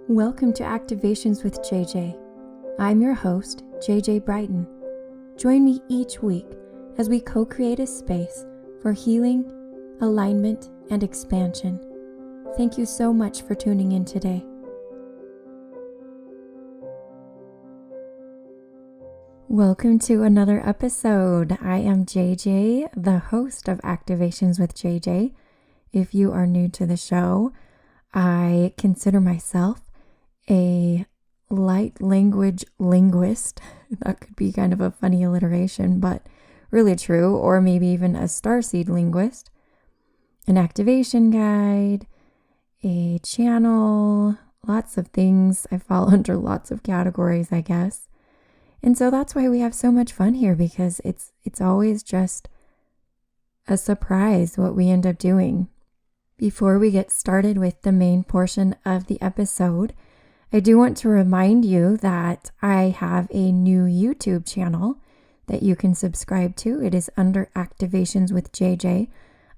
Welcome to Activations with JJ. I'm your host, JJ Brighton. Join me each week as we co-create a space for healing, alignment, and expansion. Thank you so much for tuning in today. Welcome to another episode. I am JJ, the host of Activations with JJ. If you are new to the show, I consider myself a light language linguist. That could be kind of a funny alliteration, but really true, or maybe even a starseed linguist, an activation guide, a channel, lots of things. I fall under lots of categories, I guess. And so that's why we have so much fun here, because it's always just a surprise what we end up doing. Before we get started with the main portion of the episode, I do want to remind you that I have a new YouTube channel that you can subscribe to. It is under Activations with JJ.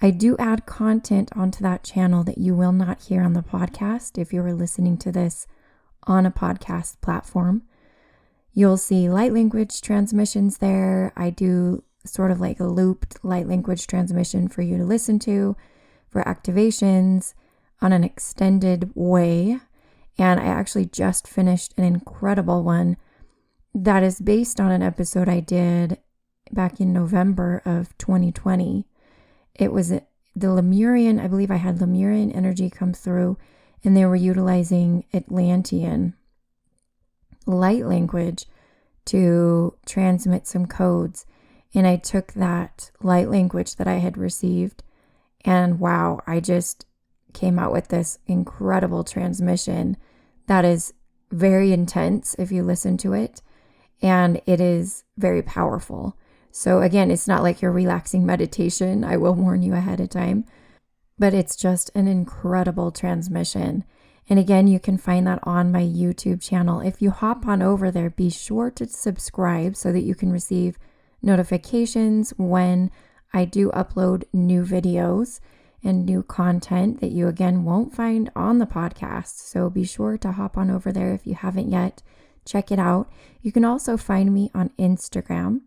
I do add content onto that channel that you will not hear on the podcast. If you were listening to this on a podcast platform, you'll see light language transmissions there. I do sort of like a looped light language transmission for you to listen to for activations on an extended way. And I actually just finished an incredible one that is based on an episode I did back in November of 2020. It was the Lemurian, I believe I had Lemurian energy come through, and they were utilizing Atlantean light language to transmit some codes. And I took that light language that I had received, and wow, I just came out with this incredible transmission that is very intense if you listen to it, and it is very powerful. So again, it's not like your relaxing meditation, I will warn you ahead of time, but it's just an incredible transmission. And again, you can find that on my YouTube channel. If you hop on over there, be sure to subscribe so that you can receive notifications when I do upload new videos and new content that you again won't find on the podcast. So be sure to hop on over there if you haven't yet. Check it out. You can also find me on Instagram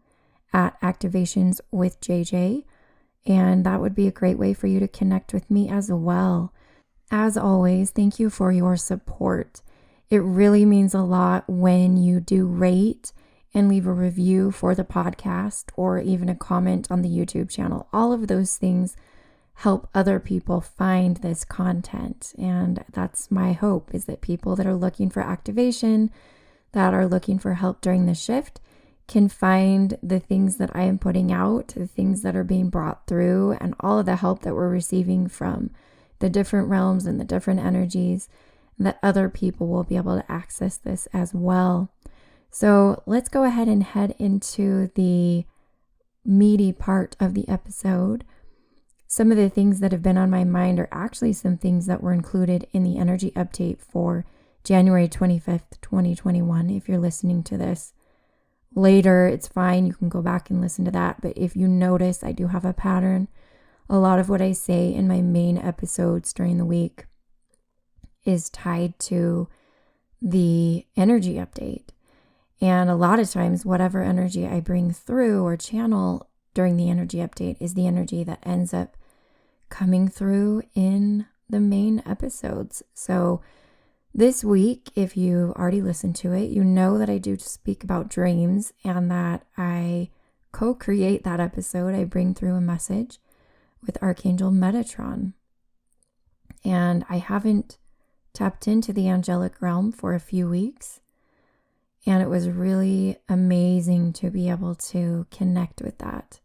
at Activations with JJ, and that would be a great way for you to connect with me as well. As always, thank you for your support. It really means a lot when you do rate and leave a review for the podcast, or even a comment on the YouTube channel. All of those things help other people find this content. And that's my hope, is that people that are looking for activation, that are looking for help during the shift, can find the things that I am putting out, the things that are being brought through, and all of the help that we're receiving from the different realms and the different energies, that other people will be able to access this as well. So let's go ahead and head into the meaty part of the episode. Some of the things that have been on my mind are actually some things that were included in the energy update for January 25th, 2021. If you're listening to this later, it's fine. You can go back and listen to that. But if you notice, I do have a pattern. A lot of what I say in my main episodes during the week is tied to the energy update. And a lot of times, whatever energy I bring through or channel during the energy update is the energy that ends up coming through in the main episodes. So this week, if you already listened to it, you know that I do speak about dreams, and that I co-create that episode. I bring through a message with Archangel Metatron. And I haven't tapped into the angelic realm for a few weeks. And it was really amazing to be able to connect with that.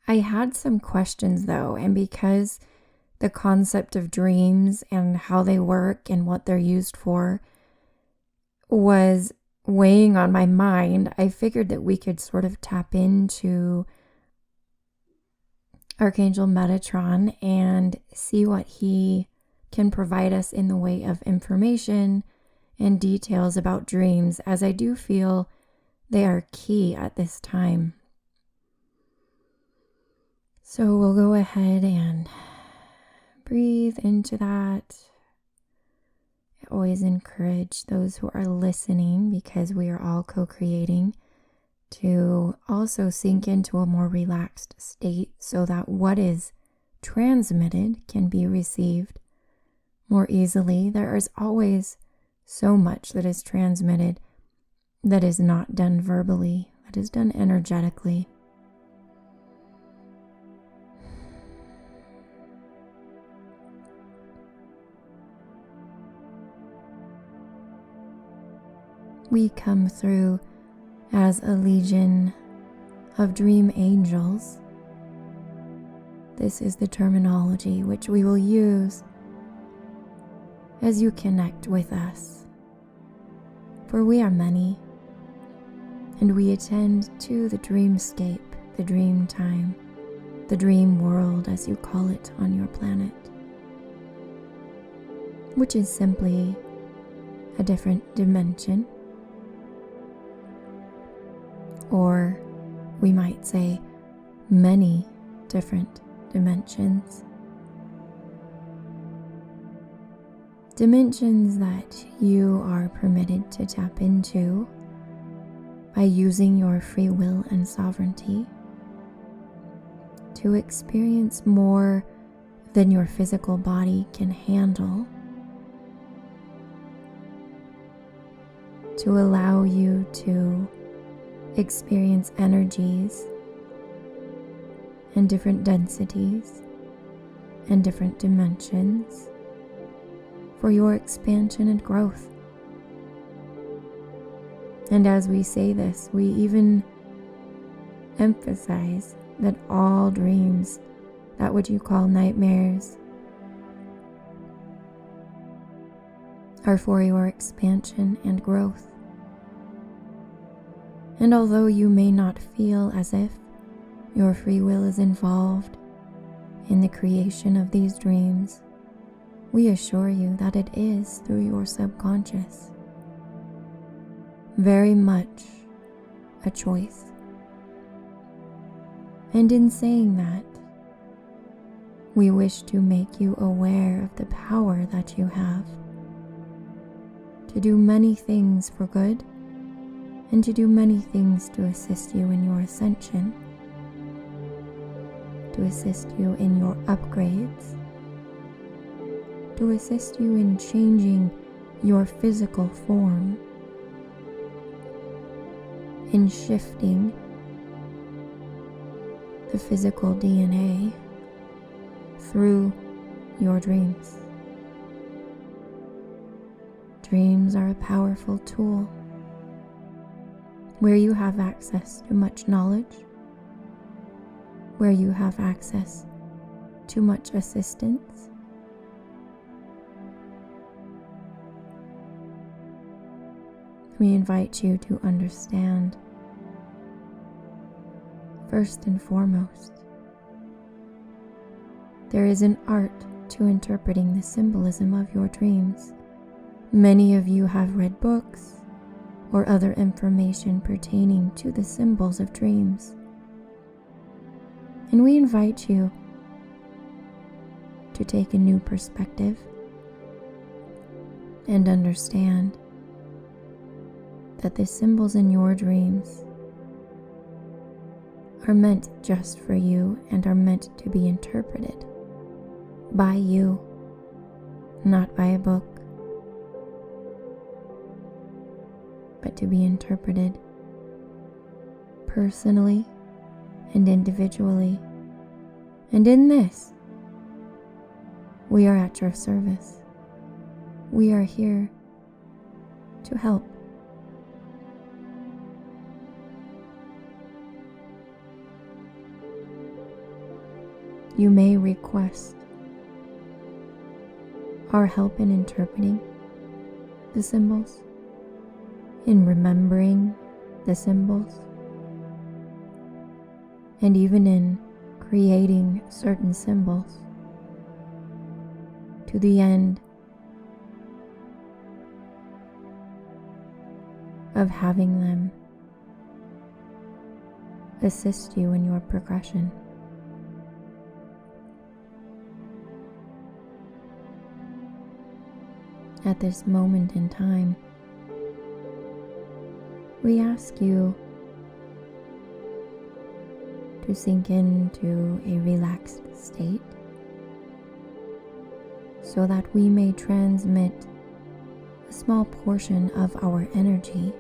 I had some questions though, and because the concept of dreams and how they work and what they're used for was weighing on my mind, I figured that we could sort of tap into Archangel Metatron and see what he can provide us in the way of information and details about dreams, as I do feel they are key at this time. So we'll go ahead and breathe into that. always encourage those who are listening, because we are all co-creating, to also sink into a more relaxed state so that what is transmitted can be received more easily. There is always so much that is transmitted that is not done verbally, that is done energetically. We come through as a legion of dream angels. This is the terminology which we will use as you connect with us. For we are many, and we attend to the dreamscape, the dream time, the dream world, as you call it on your planet, which is simply a different dimension. Or we might say many different dimensions. Dimensions that you are permitted to tap into by using your free will and sovereignty to experience more than your physical body can handle, to allow you to experience energies and different densities and different dimensions for your expansion and growth. And as we say this, we even emphasize that all dreams, that what you call nightmares, are for your expansion and growth. And although you may not feel as if your free will is involved in the creation of these dreams, we assure you that it is through your subconscious. Very much a choice. And in saying that, we wish to make you aware of the power that you have to do many things for good and to do many things to assist you in your ascension, to assist you in your upgrades, to assist you in changing your physical form, in shifting the physical DNA through your dreams. Dreams are a powerful tool where you have access to much knowledge, where you have access to much assistance. We invite you to understand, first and foremost, there is an art to interpreting the symbolism of your dreams. Many of you have read books or other information pertaining to the symbols of dreams. And we invite you to take a new perspective and understand that the symbols in your dreams are meant just for you and are meant to be interpreted by you, not by a book, but to be interpreted personally and individually. And in this, we are at your service. We are here to help. You may request our help in interpreting the symbols, in remembering the symbols, and even in creating certain symbols to the end of having them assist you in your progression. at this moment in time, we ask you to sink into a relaxed state so that we may transmit a small portion of our energy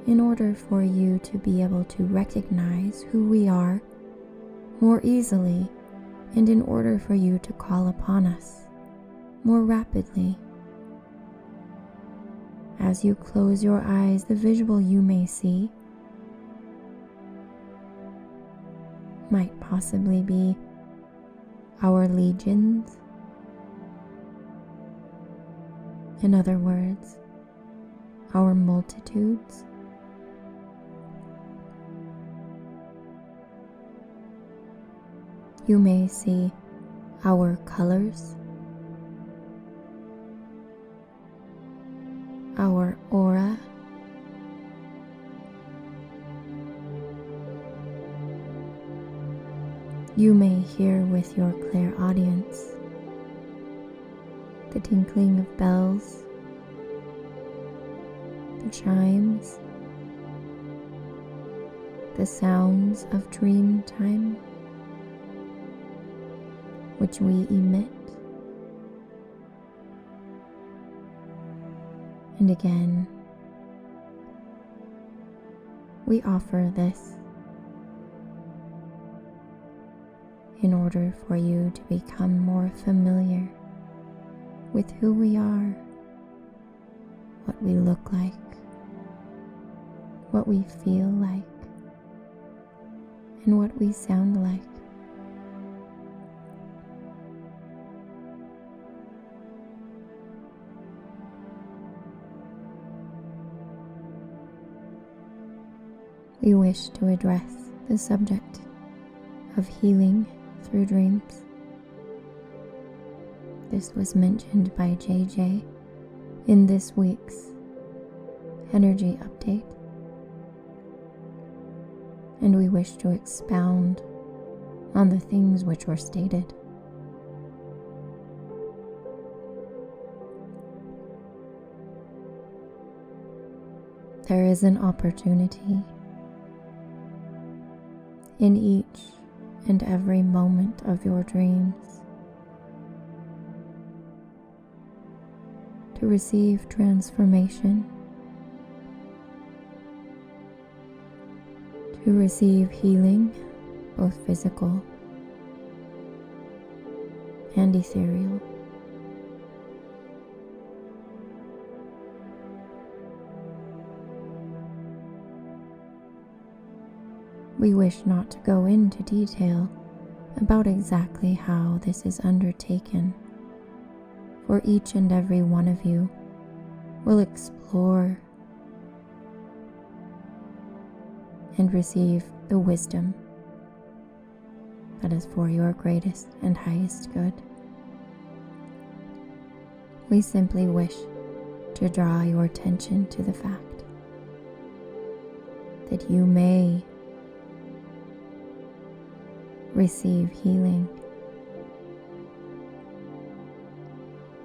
in order for you to be able to recognize who we are more easily, and in order for you to call upon us more rapidly. As you close your eyes, the visual you may see might possibly be our legions. In other words, our multitudes. You may see our colors, our aura, you may hear with your clairaudience the tinkling of bells, the chimes, the sounds of dream time, which we emit. And again, we offer this in order for you to become more familiar with who we are, what we look like, what we feel like, and what we sound like. We wish to address the subject of healing through dreams. This was mentioned by JJ in this week's energy update, and we wish to expound on the things which were stated. There is an opportunity in each and every moment of your dreams to receive transformation, to receive healing, both physical and ethereal. We wish not to go into detail about exactly how this is undertaken, for each and every one of you will explore and receive the wisdom that is for your greatest and highest good. We simply wish to draw your attention to the fact that you may receive healing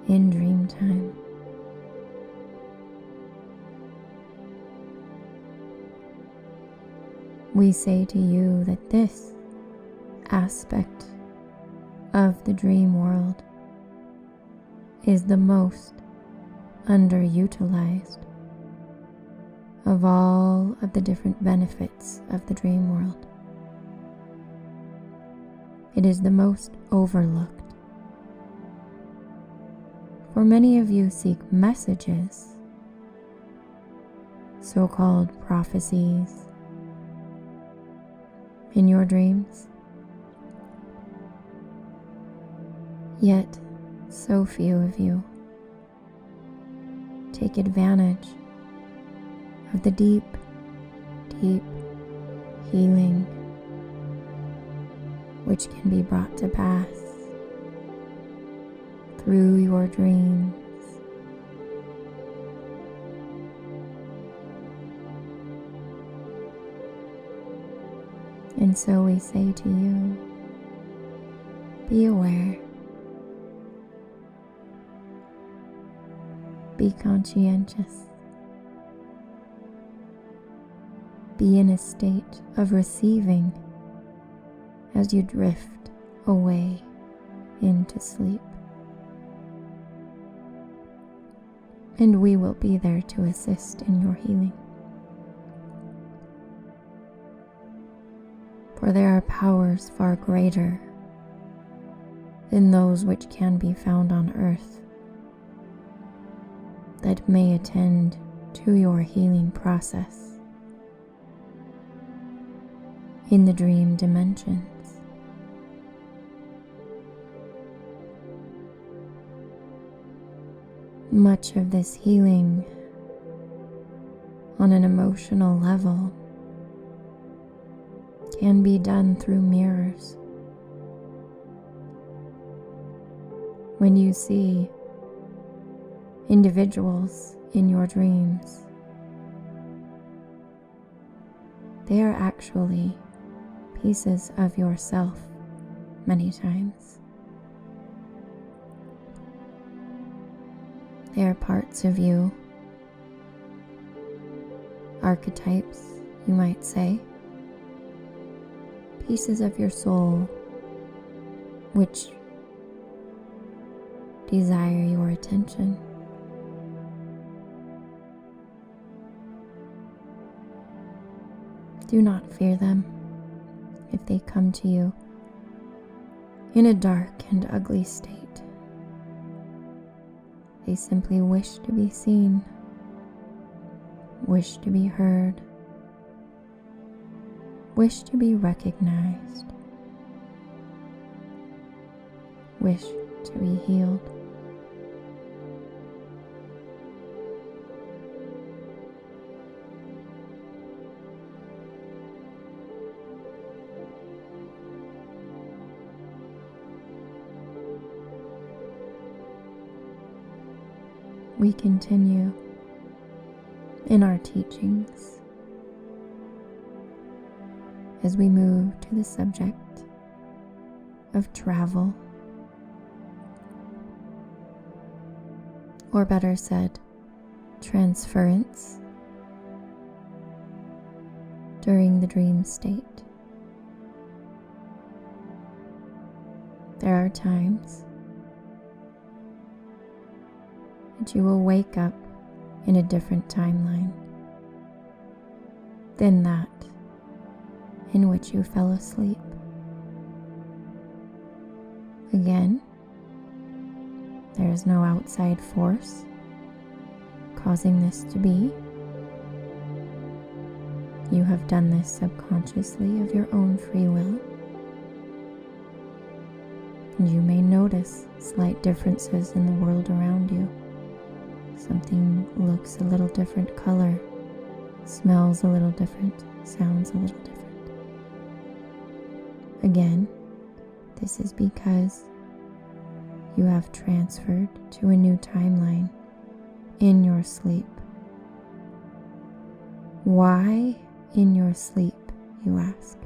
in dream time. We say to you that this aspect of the dream world is the most underutilized of all of the different benefits of the dream world. It is the most overlooked. For many of you seek messages, so-called prophecies, in your dreams. Yet, so few of you take advantage of the deep, deep healing which can be brought to pass through your dreams. And so we say to you, be aware, Be conscientious. Be in a state of receiving as you drift away into sleep. And we will be there to assist in your healing. For there are powers far greater than those which can be found on earth that may attend to your healing process in the dream dimensions. Much of this healing on an emotional level can be done through mirrors. When you see individuals in your dreams, they are actually pieces of yourself many times. They are parts of you, archetypes, you might say, pieces of your soul which desire your attention. Do not fear them if they come to you in a dark and ugly state. They simply wish to be seen, wish to be heard, wish to be recognized, wish to be healed. We continue in our teachings as we move to the subject of travel, or better said, transference during the dream state. There are times that you will wake up in a different timeline than that in which you fell asleep. Again, there is no outside force causing this to be. You have done this subconsciously of your own free will. And you may notice slight differences in the world around you. Something looks a little different color, smells a little different, sounds a little different. Again, this is because you have transferred to a new timeline in your sleep. Why in your sleep, you ask?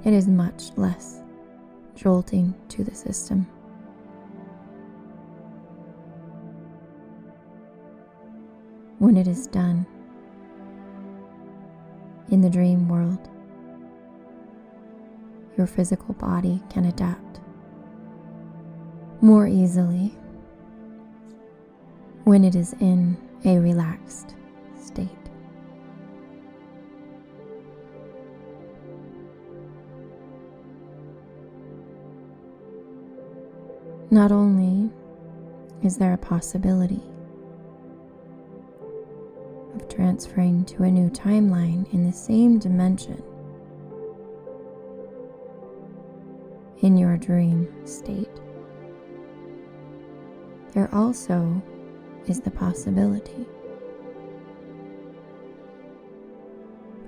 It is much less jolting to the system. When it is done in the dream world, your physical body can adapt more easily when it is in a relaxed state. Not only is there a possibility of transferring to a new timeline in the same dimension in your dream state, there also is the possibility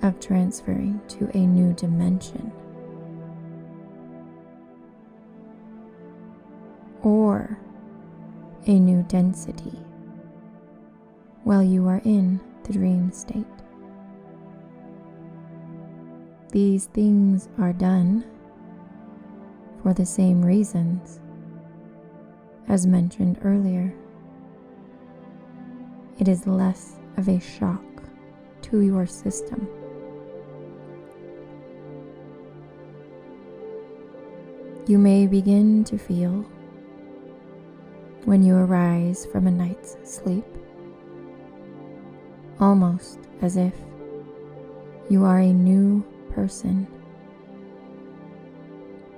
of transferring to a new dimension or a new density while you are in the dream state. These things are done for the same reasons as mentioned earlier, it is less of a shock to your system. You may begin to feel, when you arise from a night's sleep, almost as if you are a new person.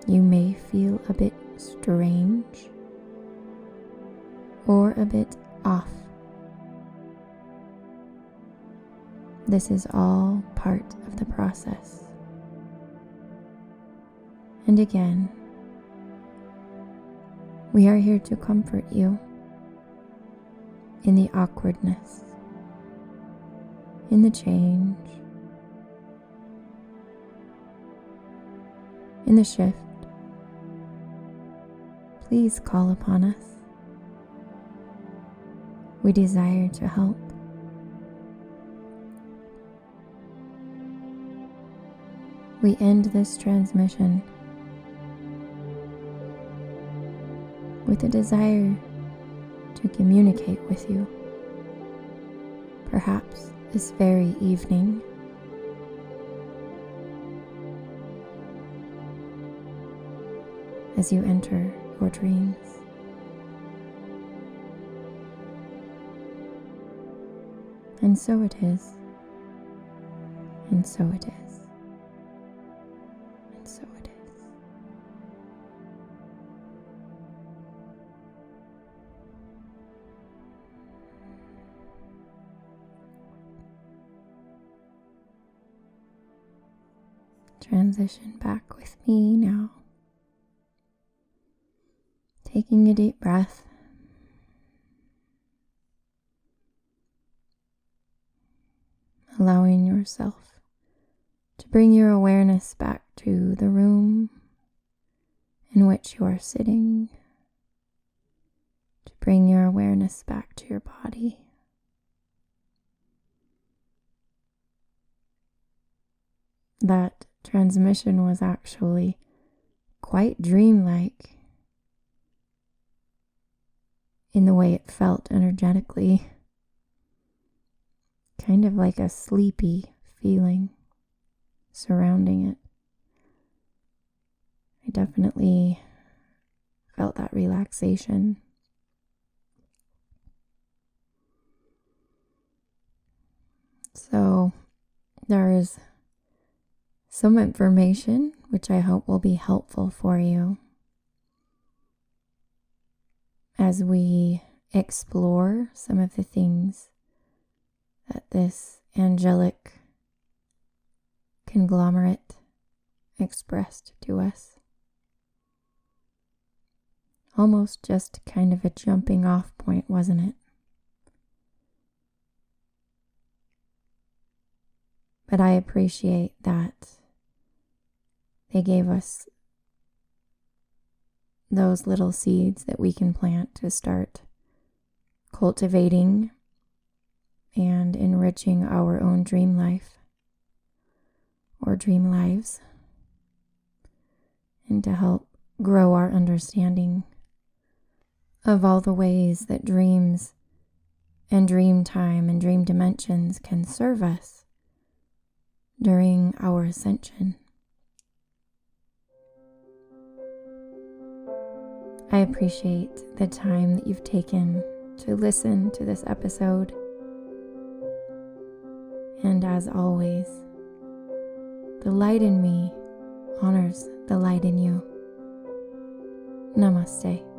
You may feel a bit strange or a bit off. This is all part of the process. And again, we are here to comfort you in the awkwardness, in the change, in the shift. Please call upon us. We desire to help. We end this transmission with a desire to communicate with you, perhaps this very evening. As you enter your dreams. And so it is, and so it is, and so it is. Transition back with me now. Taking a deep breath. Allowing yourself to bring your awareness back to the room in which you are sitting, to bring your awareness back to your body. That transmission was actually quite dreamlike in the way it felt energetically. Kind of like a sleepy feeling surrounding it. I definitely felt that relaxation. So there is some information which I hope will be helpful for you as we explore some of the things that this angelic conglomerate expressed to us. Almost just kind of a jumping off point, wasn't it? But I appreciate that they gave us those little seeds that we can plant to start cultivating and enriching our own dream life or dream lives, and to help grow our understanding of all the ways that dreams and dream time and dream dimensions can serve us during our ascension. I appreciate the time that you've taken to listen to this episode. And as always, the light in me honors the light in you. Namaste.